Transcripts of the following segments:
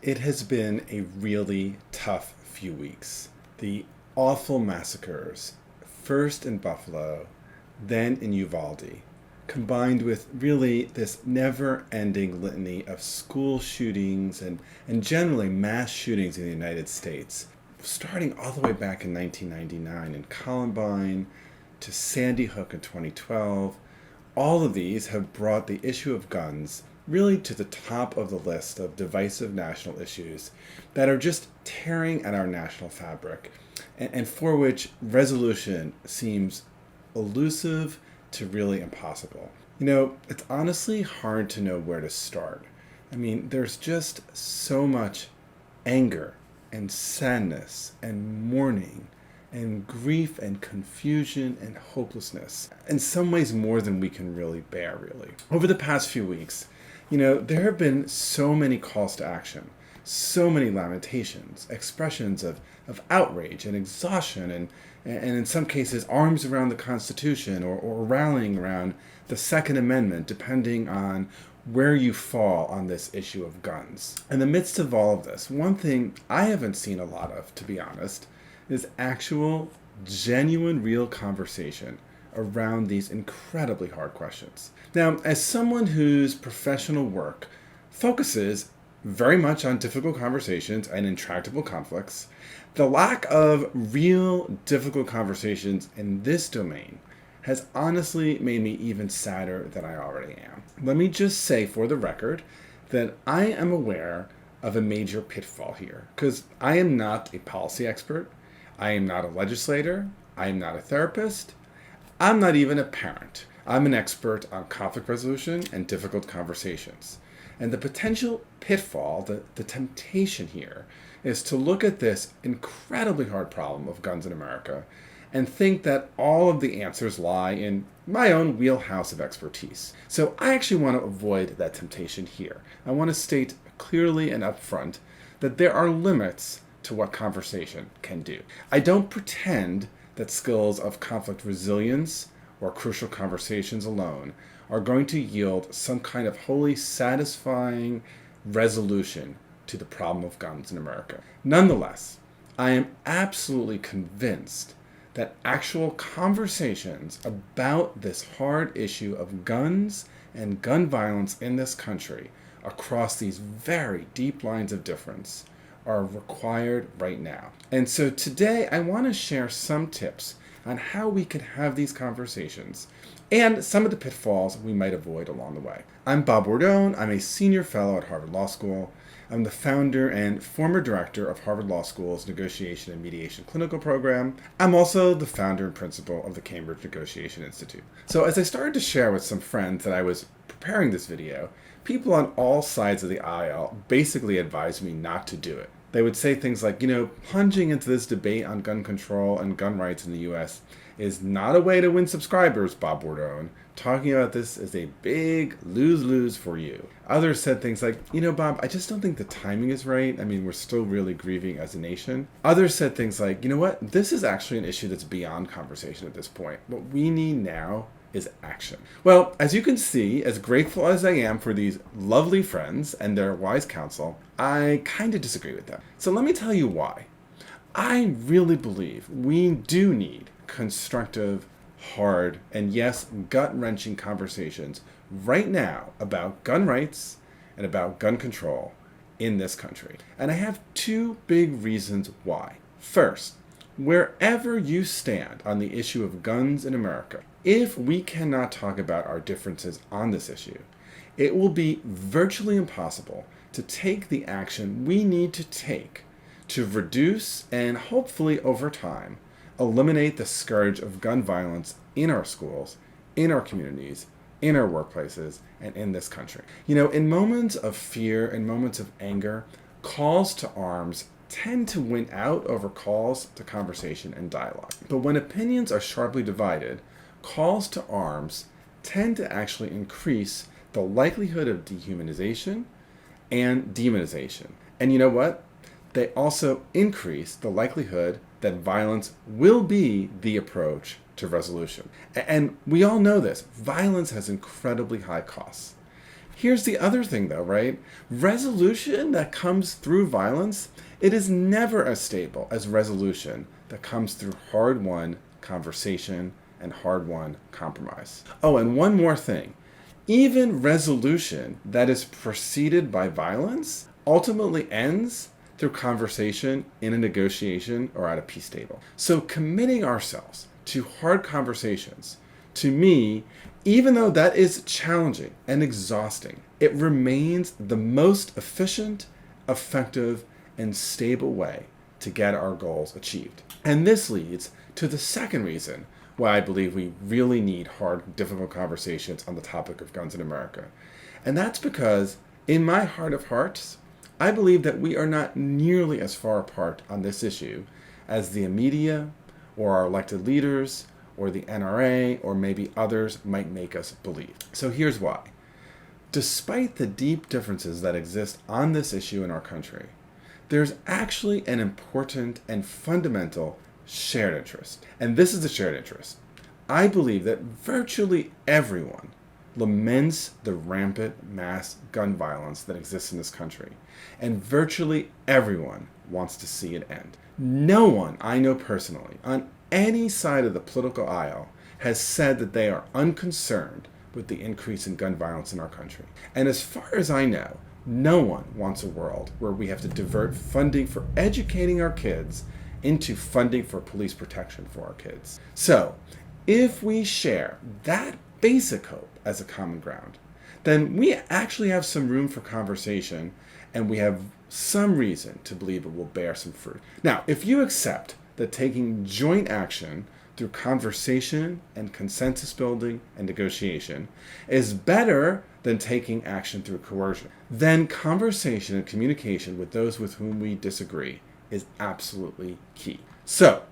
It has been a really tough few weeks. The awful massacres, first in Buffalo, then in Uvalde, combined with really this never-ending litany of school shootings and generally mass shootings in the United States, starting all the way back in 1999 in Columbine to Sandy Hook in 2012. All of these have brought the issue of guns really to the top of the list of divisive national issues that are just tearing at our national fabric and for which resolution seems elusive to really impossible. It's honestly hard to know where to start. I mean, there's just so much anger and sadness and mourning and grief and confusion and hopelessness. In some ways more than we can really bear, really. Over the past few weeks, there have been so many calls to action, so many lamentations, expressions of outrage and exhaustion, and in some cases arms around the Constitution or rallying around the Second Amendment, depending on where you fall on this issue of guns. In the midst of all of this, one thing I haven't seen a lot of, to be honest, is actual, genuine, real conversation around these incredibly hard questions. Now, as someone whose professional work focuses very much on difficult conversations and intractable conflicts, the lack of real difficult conversations in this domain has honestly made me even sadder than I already am. Let me just say for the record that I am aware of a major pitfall here, because I am not a policy expert, I am not a legislator, I am not a therapist, I'm not even a parent. I'm an expert on conflict resolution and difficult conversations. And the potential pitfall, the temptation here, is to look at this incredibly hard problem of guns in America and think that all of the answers lie in my own wheelhouse of expertise. So I actually want to avoid that temptation here. I want to state clearly and upfront that there are limits to what conversation can do. I don't pretend that skills of conflict resilience or crucial conversations alone are going to yield some kind of wholly satisfying resolution to the problem of guns in America. Nonetheless, I am absolutely convinced that actual conversations about this hard issue of guns and gun violence in this country across these very deep lines of difference are required right now. And so today I want to share some tips on how we can have these conversations and some of the pitfalls we might avoid along the way. I'm Bob Bordone. I'm a senior fellow at Harvard Law School. I'm the founder and former director of Harvard Law School's Negotiation and Mediation Clinical Program. I'm also the founder and principal of the Cambridge Negotiation Institute. So as I started to share with some friends that I was preparing this video, people on all sides of the aisle basically advised me not to do it. They would say things like, plunging into this debate on gun control and gun rights in the U.S. is not a way to win subscribers, Bob Bordone. Talking about this is a big lose-lose for you. Others said things like, Bob, I just don't think the timing is right. I mean, we're still really grieving as a nation. Others said things like, this is actually an issue that's beyond conversation at this point. What we need now is action. Well, as you can see, as grateful as I am for these lovely friends and their wise counsel, I kind of disagree with them. So let me tell you why. I really believe we do need constructive, hard, and yes, gut-wrenching conversations right now about gun rights and about gun control in this country. And I have two big reasons why. First, wherever you stand on the issue of guns in America, if we cannot talk about our differences on this issue, it will be virtually impossible to take the action we need to take to reduce and hopefully over time eliminate the scourge of gun violence in our schools, in our communities, in our workplaces, and in this country. In moments of fear and moments of anger, calls to arms tend to win out over calls to conversation and dialogue. But when opinions are sharply divided, calls to arms tend to actually increase the likelihood of dehumanization and demonization. And you know what? They also increase the likelihood that violence will be the approach to resolution. And we all know this. Violence has incredibly high costs. Here's the other thing though, right? Resolution that comes through violence, it is never as stable as resolution that comes through hard-won conversation and hard-won compromise. Oh, and one more thing. Even resolution that is preceded by violence ultimately ends through conversation in a negotiation or at a peace table. So committing ourselves to hard conversations, to me, even though that is challenging and exhausting, it remains the most efficient, effective, and stable way to get our goals achieved. And this leads to the second reason why I believe we really need hard, difficult conversations on the topic of guns in America. And that's because, in my heart of hearts, I believe that we are not nearly as far apart on this issue as the media or our elected leaders or the NRA or maybe others might make us believe. So here's why. Despite the deep differences that exist on this issue in our country, there's actually an important and fundamental shared interest. And this is the shared interest. I believe that virtually everyone laments the rampant mass gun violence that exists in this country, and virtually everyone wants to see it end. No one I know personally on any side of the political aisle has said that they are unconcerned with the increase in gun violence in our country. And as far as I know, no one wants a world where we have to divert funding for educating our kids into funding for police protection for our kids. So, if we share that basic hope as a common ground, then we actually have some room for conversation and we have some reason to believe it will bear some fruit. Now, if you accept that taking joint action through conversation and consensus building and negotiation is better than taking action through coercion, then conversation and communication with those with whom we disagree is absolutely key. So,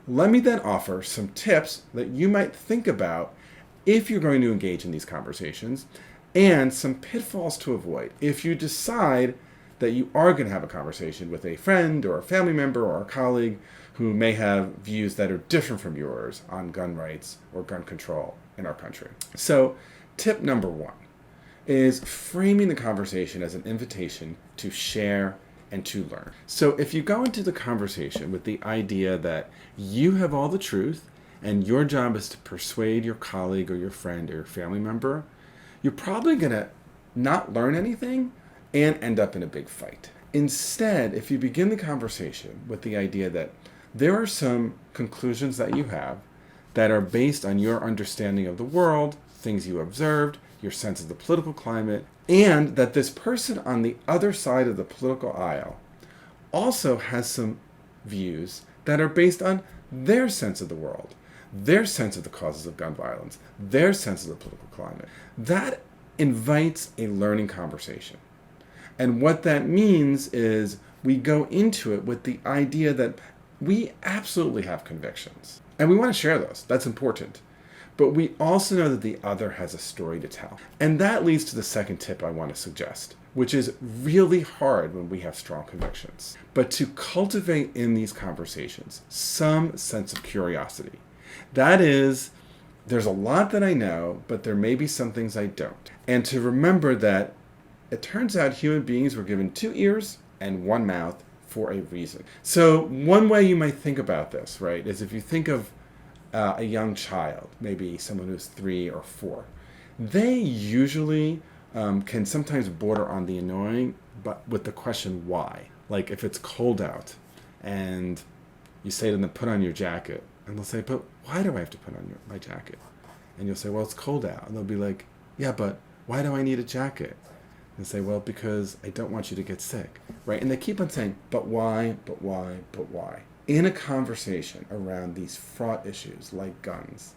let me then offer some tips that you might think about if you're going to engage in these conversations, and some pitfalls to avoid if you decide that you are going to have a conversation with a friend or a family member or a colleague who may have views that are different from yours on gun rights or gun control in our country. So, tip number one is framing the conversation as an invitation to share and to learn. So if you go into the conversation with the idea that you have all the truth and your job is to persuade your colleague or your friend or your family member, you're probably going to not learn anything and end up in a big fight. Instead, if you begin the conversation with the idea that there are some conclusions that you have that are based on your understanding of the world, things you observed, your sense of the political climate, and that this person on the other side of the political aisle also has some views that are based on their sense of the world, their sense of the causes of gun violence, their sense of the political climate. That invites a learning conversation. And what that means is we go into it with the idea that we absolutely have convictions. And we want to share those. That's important. But we also know that the other has a story to tell. And that leads to the second tip I want to suggest, which is really hard when we have strong convictions. But to cultivate in these conversations some sense of curiosity. That is, there's a lot that I know, but there may be some things I don't. And to remember that it turns out human beings were given 2 ears and 1 mouth for a reason. So one way you might think about this, right, is if you think of a young child, maybe someone who's 3 or 4, they usually can sometimes border on the annoying, but with the question why. Like if it's cold out and you say to them, put on your jacket, and they'll say, but why do I have to put on my jacket? And you'll say, well, it's cold out. And they'll be like, yeah, but why do I need a jacket? And say, well, because I don't want you to get sick, right? And they keep on saying, but why, but why, but why? In a conversation around these fraught issues like guns,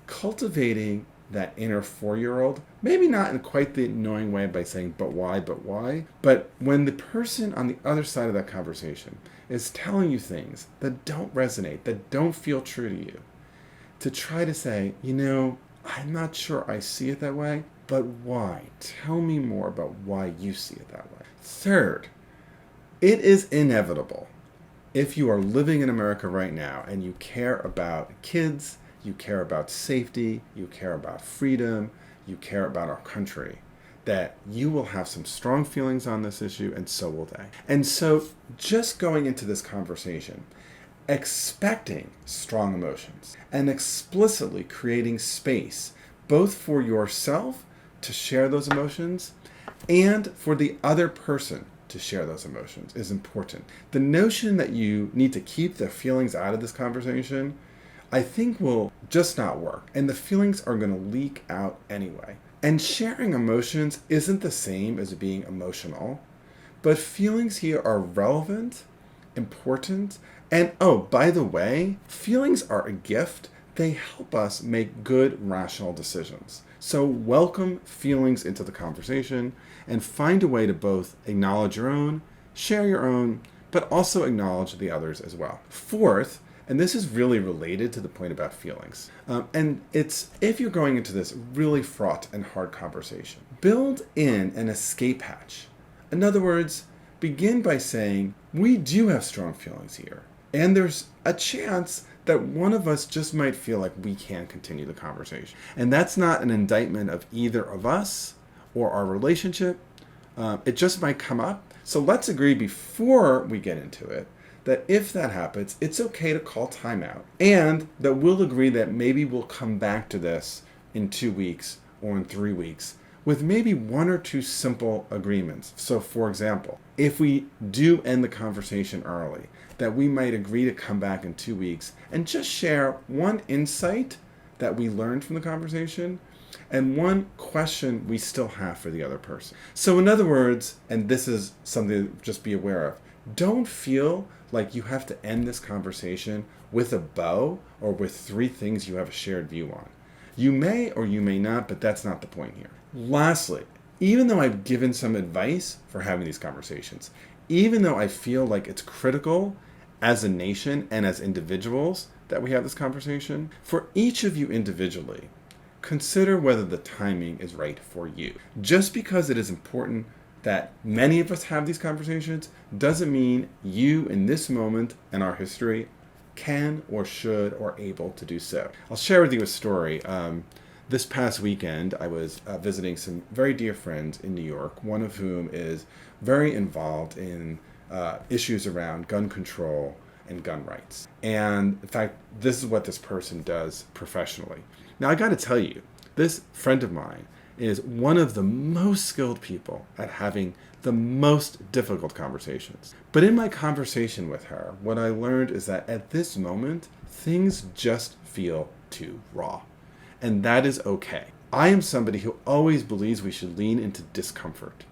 cultivating that inner 4-year-old, maybe not in quite the annoying way by saying, but why, but when the person on the other side of that conversation is telling you things that don't resonate, that don't feel true to you, to try to say, I'm not sure I see it that way, but why? Tell me more about why you see it that way. Third, it is inevitable. If you are living in America right now and you care about kids, you care about safety, you care about freedom, you care about our country, that you will have some strong feelings on this issue, and so will they. And so just going into this conversation, expecting strong emotions and explicitly creating space both for yourself to share those emotions and for the other person to share those emotions is important. The notion that you need to keep the feelings out of this conversation, I think, will just not work, and the feelings are going to leak out anyway. And sharing emotions isn't the same as being emotional, but feelings here are relevant, important, and oh, by the way, feelings are a gift. They help us make good, rational decisions. So welcome feelings into the conversation and find a way to both acknowledge your own, share your own, but also acknowledge the others as well. Fourth, and this is really related to the point about feelings, and it's if you're going into this really fraught and hard conversation, build in an escape hatch. In other words, begin by saying, we do have strong feelings here, and there's a chance that one of us just might feel like we can't continue the conversation. And that's not an indictment of either of us or our relationship. It just might come up. So let's agree before we get into it that if that happens, it's okay to call timeout, and that we'll agree that maybe we'll come back to this in 2 weeks or in 3 weeks with maybe 1 or 2 simple agreements. So for example, if we do end the conversation early, that we might agree to come back in 2 weeks and just share one insight that we learned from the conversation and one question we still have for the other person. So in other words, and this is something to just be aware of, don't feel like you have to end this conversation with a bow or with 3 things you have a shared view on. You may or you may not, but that's not the point here. Lastly, even though I've given some advice for having these conversations, even though I feel like it's critical as a nation and as individuals that we have this conversation, for each of you individually, consider whether the timing is right for you. Just because it is important that many of us have these conversations doesn't mean you in this moment in our history can or should or able to do so. I'll share with you a story. This past weekend, I was visiting some very dear friends in New York, one of whom is very involved in issues around gun control and gun rights. And in fact, this is what this person does professionally. Now, I got to tell you, this friend of mine is one of the most skilled people at having the most difficult conversations. But in my conversation with her, what I learned is that at this moment, things just feel too raw. And that is okay. I am somebody who always believes we should lean into discomfort.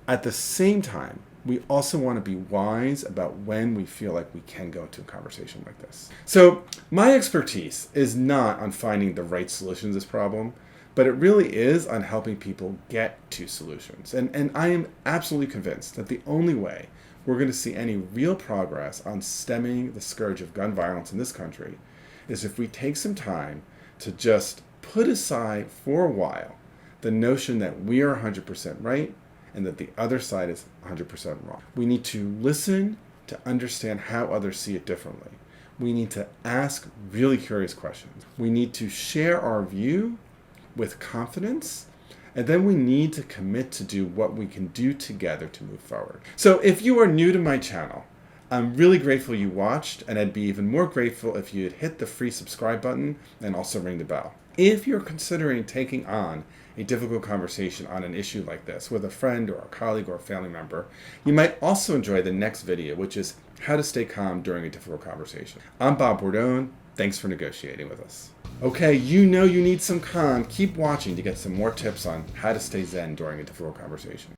At the same time, we also want to be wise about when we feel like we can go into a conversation like this. So my expertise is not on finding the right solution to this problem, but it really is on helping people get to solutions. And I am absolutely convinced that the only way we're going to see any real progress on stemming the scourge of gun violence in this country is if we take some time to just put aside for a while the notion that we are 100% right and that the other side is 100% wrong. We need to listen to understand how others see it differently. We need to ask really curious questions. We need to share our view with confidence, and then we need to commit to do what we can do together to move forward. So if you are new to my channel, I'm really grateful you watched, and I'd be even more grateful if you'd hit the free subscribe button and also ring the bell. If you're considering taking on a difficult conversation on an issue like this with a friend or a colleague or a family member, you might also enjoy the next video, which is how to stay calm during a difficult conversation. I'm Bob Bordone. Thanks for negotiating with us. Okay, you know you need some calm. Keep watching to get some more tips on how to stay zen during a difficult conversation.